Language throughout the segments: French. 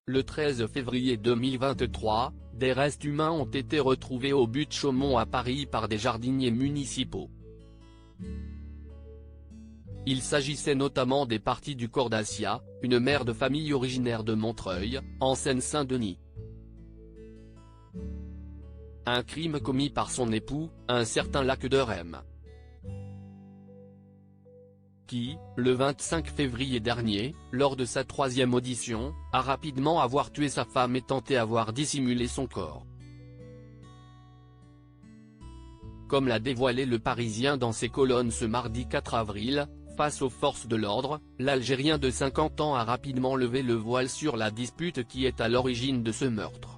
Le 13 février 2023, des restes humains ont été retrouvés au but Chaumont à Paris par des jardiniers municipaux. Il s'agissait notamment des parties du corps d'Asia, une mère de famille originaire de Montreuil, en Seine-Saint-Denis. Un crime commis par son époux, un certain Lac-de-Rem, qui, le 25 février dernier, lors de sa troisième audition, a rapidement avoir tué sa femme et tenté avoir dissimulé son corps. Comme l'a dévoilé Le Parisien dans ses colonnes ce mardi 4 avril, face aux forces de l'ordre, l'Algérien de 50 ans a rapidement levé le voile sur la dispute qui est à l'origine de ce meurtre.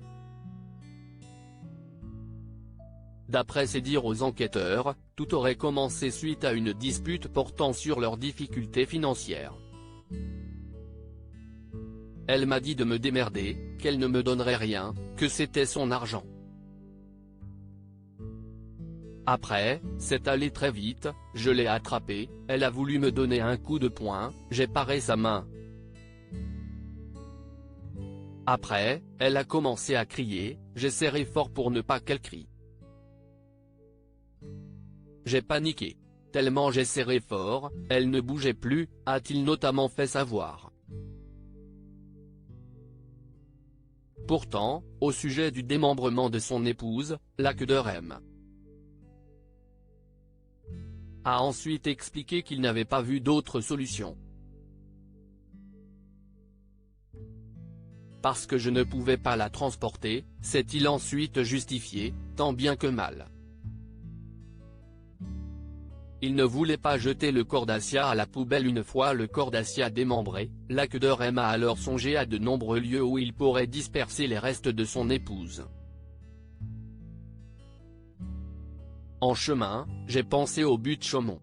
D'après ses dires aux enquêteurs, tout aurait commencé suite à une dispute portant sur leurs difficultés financières. Elle m'a dit de me démerder, qu'elle ne me donnerait rien, que c'était son argent. Après, c'est allé très vite, je l'ai attrapée, elle a voulu me donner un coup de poing, j'ai paré sa main. Après, elle a commencé à crier, j'ai serré fort pour ne pas qu'elle crie. J'ai paniqué. Tellement j'ai serré fort, elle ne bougeait plus, a-t-il notamment fait savoir. Pourtant, au sujet du démembrement de son épouse, Lac-de-Rem a ensuite expliqué qu'il n'avait pas vu d'autre solution. Parce que je ne pouvais pas la transporter, s'est-il ensuite justifié, tant bien que mal. Il ne voulait pas jeter le corps d'Asia à la poubelle une fois le corps d'Asia démembré, Lac-de-Rem a alors songé à de nombreux lieux où il pourrait disperser les restes de son épouse. En chemin, j'ai pensé au but Chaumont.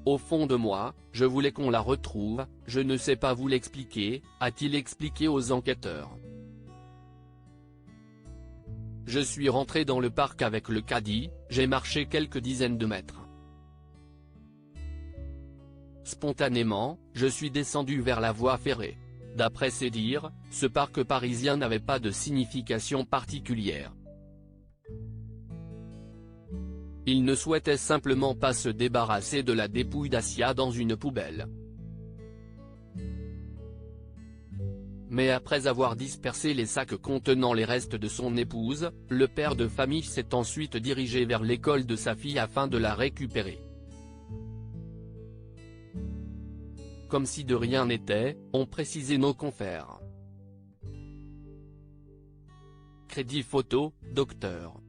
Au fond de moi, je voulais qu'on la retrouve, je ne sais pas vous l'expliquer, a-t-il expliqué aux enquêteurs. Je suis rentré dans le parc avec le caddie, j'ai marché quelques dizaines de mètres. Spontanément, je suis descendu vers la voie ferrée. D'après ses dires, ce parc parisien n'avait pas de signification particulière. Il ne souhaitait simplement pas se débarrasser de la dépouille d'Asia dans une poubelle. Mais après avoir dispersé les sacs contenant les restes de son épouse, le père de famille s'est ensuite dirigé vers l'école de sa fille afin de la récupérer. Comme si de rien n'était, ont précisé nos confrères. Crédit photo, Dr.